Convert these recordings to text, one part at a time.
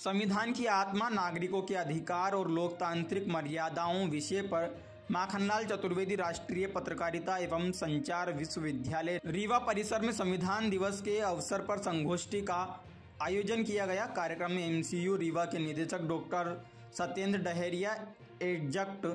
संविधान की आत्मा, नागरिकों के अधिकार और लोकतांत्रिक मर्यादाओं विषय पर माखनलाल चतुर्वेदी राष्ट्रीय पत्रकारिता एवं संचार विश्वविद्यालय रीवा परिसर में संविधान दिवस के अवसर पर संगोष्ठी का आयोजन किया गया। कार्यक्रम में एमसीयू रीवा के निदेशक doctor Satyendra Daheria, adjunct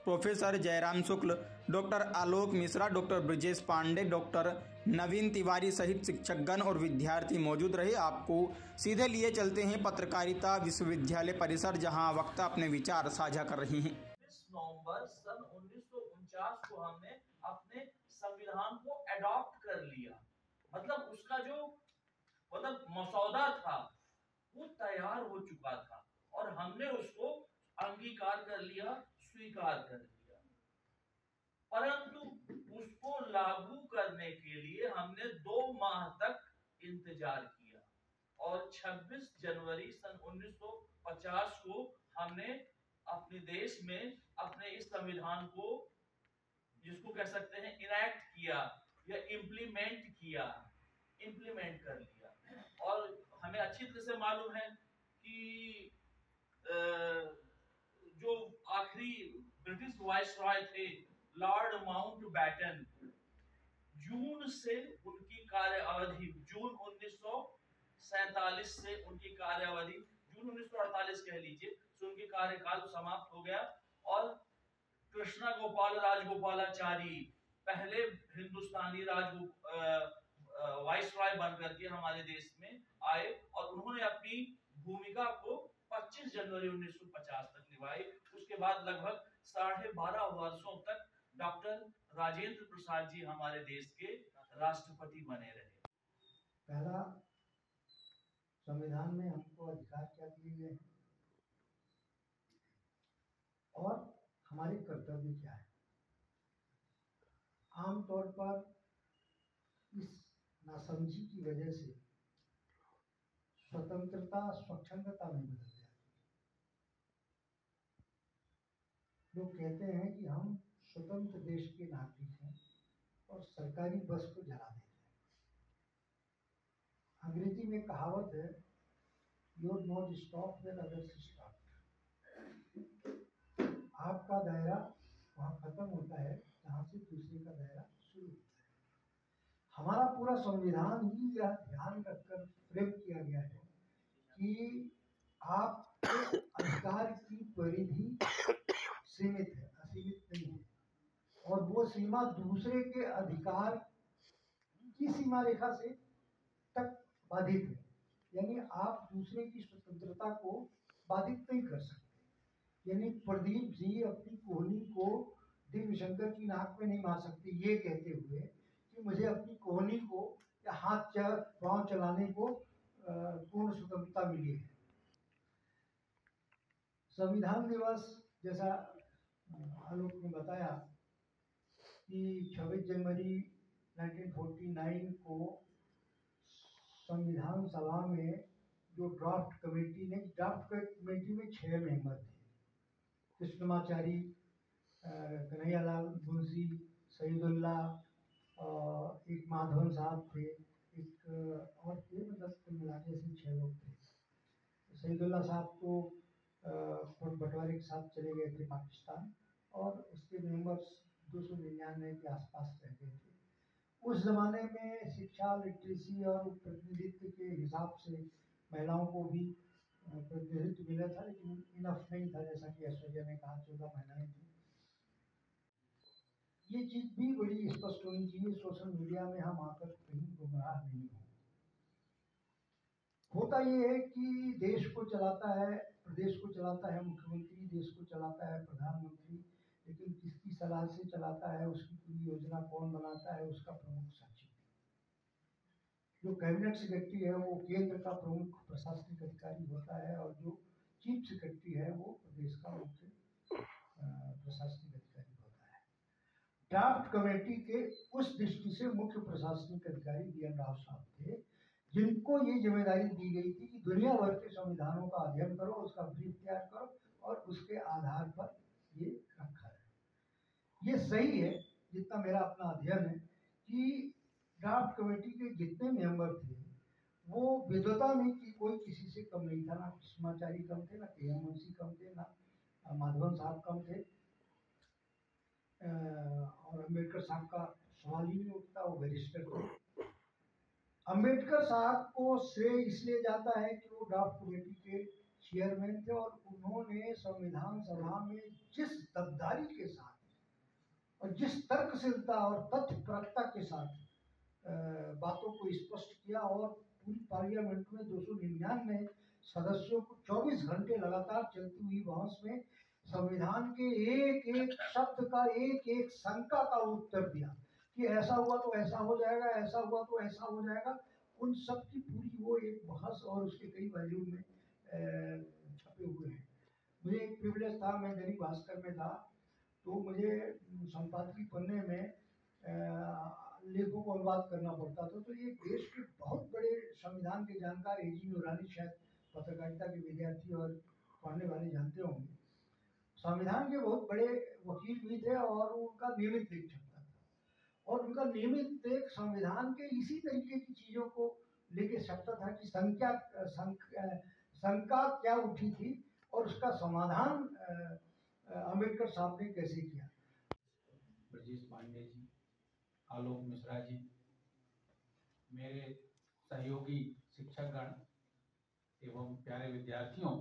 professor Jairam Shukla, doctor Alok Mishra, doctor Brajesh Pandey, doctor Naveen Tiwari सहित शिक्षकगण और विद्यार्थी मौजूद रहे। आपको सीधे लिए चलते हैं पत्रकारिता विश्वविद्यालय परिसर, जहां वक्ता अपने विचार साझा कर रहे हैं। 20 नवंबर सन 1949 को हमने अपने संविधान को एडॉप्ट कर लिया। मतलब उसका जो मसौदा था वो तैयार हो चुका था और हमने उसको अंगीकार कर लिया, स्वीकार कर लिया। परंतु उसको लागू करने के लिए हमने 2 माह तक इंतजार किया और 26 जनवरी सन 1950 को हमने अपने देश में अपने इस संविधान को, जिसको कह सकते हैं इनैक्ट किया या इम्प्लीमेंट कर लिया। और हमें अच्छी तरह से मालूम है कि जो आखिरी ब्रिटिश वाइसरॉय थे लॉर्ड माउंटबेटन, जून से उनकी कार्य अवधि, जून 1947 से उनकी कार्य अवधि, जून 1948 कह लीजिए, तो उनकी कार्यकाल समाप्त हो गया और कृष्णा गोपाल राजगोपालाचारी पहले हिंदुस्तानी वाइसरॉय बनकर के हमारे देश में आए और उन्होंने अपनी भूमिका को 25 जनवरी 1950 तक निभाई। उसके बाद लगभग 12.5 वर्षों तक डॉक्टर राजेंद्र प्रसाद जी हमारे देश के राष्ट्रपति बने रहे। पहला, संविधान में हमको अधिकार क्या दिए गए हैं और हमारे कर्तव्य क्या है। आमतौर पर इस नासमझी की वजह से स्वतंत्रता स्वच्छंदता में बदल जाती है। लोग कहते हैं कि हम स्वतंत्र देश के नागरिक हैं और सरकारी बस को जला देते हैं। अंग्रेजी में कहावत है, your not stop when others start. आपका दायरा वहाँ खत्म होता है जहाँ से दूसरे का दायरा शुरू होता है। हमारा पूरा संविधान ही यह ध्यान रखकर फ्रेम किया गया है कि आपके अधिकार की परिधि सीमित है, असीमित नहीं है, और वो सीमा दूसरे के अधिकार की सीमा रेखा से तक बाधित है। यानी आप दूसरे की स्वतंत्रता को बाधित नहीं कर सकते। यानी प्रदीप जी अपनी कोहनी को दिव्य शंकर की नाक में नहीं मार सकते ये कहते हुए कि मुझे अपनी कोहनी को या हाथ पांव चलाने को पूर्ण स्वतंत्रता मिली है। संविधान दिवस, जैसा आलोक ने बताया कि 26 जनवरी 1949 को संविधान सभा में जो ड्राफ्ट कमेटी में 6 मेंबर थे। कृष्णमाचारी, कन्हैयालाल मुंशी, सईदुल्ला, एक माधवन साहब थे, एक और थे, मतलब मिला के 6 लोग थे। सईदुल्ला साहब तो बंटवारे के साथ चले गए थे पाकिस्तान और उसके मेंबर्स 299 के आसपास रह गए थे। उस जमाने में शिक्षा, लिटरेसी और प्रतिनिधित्व के हिसाब से महिलाओं को भी प्रतिनिधित्व मिला था, लेकिन इनफ नहीं था। जैसा कि ऐश्वर्या ने कहा, 14 महिलाएं थी। ये चीज भी बड़ी स्पष्ट होनी चाहिए, सोशल मीडिया में हम आकर कहीं गुमराह नहीं हो। होता ये है कि देश को चलाता है, प्रदेश को चलाता है मुख्यमंत्री, देश को चलाता है प्रधानमंत्री, लेकिन किसकी सलाह से चलाता है, उसकी पूरी योजना कौन बनाता है, उसका प्रमुख सचिव। जो कैबिनेट सेक्रेटरी है वो केंद्र का प्रमुख प्रशासनिक अधिकारी होता है और जो चीफ सेक्रेटरी है वो प्रदेश का मुख्य प्रशासनिक अधिकारी होता है। ड्राफ्ट कमेटी के उस दृष्टि से मुख्य प्रशासनिक अधिकारी DN राव साहब थे, जिनको ये जिम्मेदारी दी गई थी कि दुनिया भर के संविधानों का अध्ययन करो, उसका ब्रीफ तैयार करो और उसके आधार पर ये रखा है। ये सही है, जितना मेरा अपना अध्ययन है, कि ड्राफ्ट कमेटी के जितने मेंबर थे वो विद्वता में कि कोई किसी से कम नहीं था, ना कृष्णाचारी कम थे, ना के एम मुंशी कम थे, ना माधवन साहब कम थे। और अम्बेडकर साहब का सवाल ही नहीं उठता, वो बैरिस्टर थे। अम्बेडकर साहब को श्रेय इसलिए जाता है कि वो ड्राफ्ट कमेटी के चेयरमैन थे और उन्होंने संविधान सभा में जिस दबदारी के साथ और जिस तर्कशीलता और तथ्यपरकता के साथ बातों को स्पष्ट किया और पूरी पार्लियामेंट में 299 सदस्यों को 24 घंटे लगातार चलती हुई बहस में संविधान के एक एक शब्द का, एक एक शंका का उत्तर दिया कि ऐसा हुआ तो ऐसा हो जाएगा, ऐसा हुआ तो ऐसा हो जाएगा। उन सब की पूरी वो एक बहस और उसके कई वॉल्यूम में छपे हुए हैं। मुझे एक प्रिविलेज था, मैं दैनिक भास्कर में था, तो मुझे संपादकीय पन्ने में लेखों को अनुवाद करना पड़ता था। तो ये देश के बहुत बड़े संविधान के जानकार एजी नूरानी शायद पत्रकारिता के विद्यार्थी और पढ़ने वाले जानते होंगे, संविधान के बहुत बड़े वकील भी थे और उनका नियमित लेख छपता था और उनका नियमित लेख संविधान के इसी तरीके की चीजों को लेके छपता था कि शंका क्या उठी थी और उसका समाधान अम्बेडकर साहब ने कैसे किया। ब्रजेश पांडे जी, आलोक मिश्रा जी, मेरे सहयोगी शिक्षकगण एवं प्यारे विद्यार्थियों,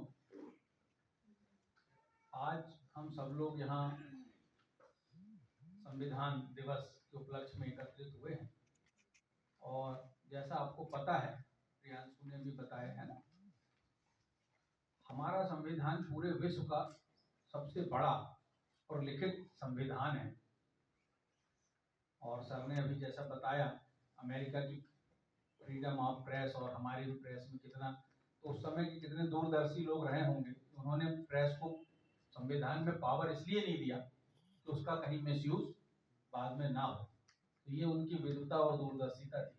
आज हम सब लोग यहाँ संविधान दिवस के उपलक्ष्य में एकत्रित हुए हैं और जैसा आपको पता है, प्रियांशु ने भी बताया है ना, हमारा संविधान पूरे विश्व का सबसे बड़ा और लिखित संविधान है। और सर ने अभी जैसा बताया अमेरिका की फ्रीडम ऑफ प्रेस और हमारी भी प्रेस में कितना, तो उस समय के कितने दूरदर्शी लोग रहे होंगे, उन्होंने प्रेस को संविधान में पावर इसलिए नहीं दिया कि उसका कहीं मिसयूज बाद में ना हो। तो ये उनकी विद्वता और दूरदर्शिता थी।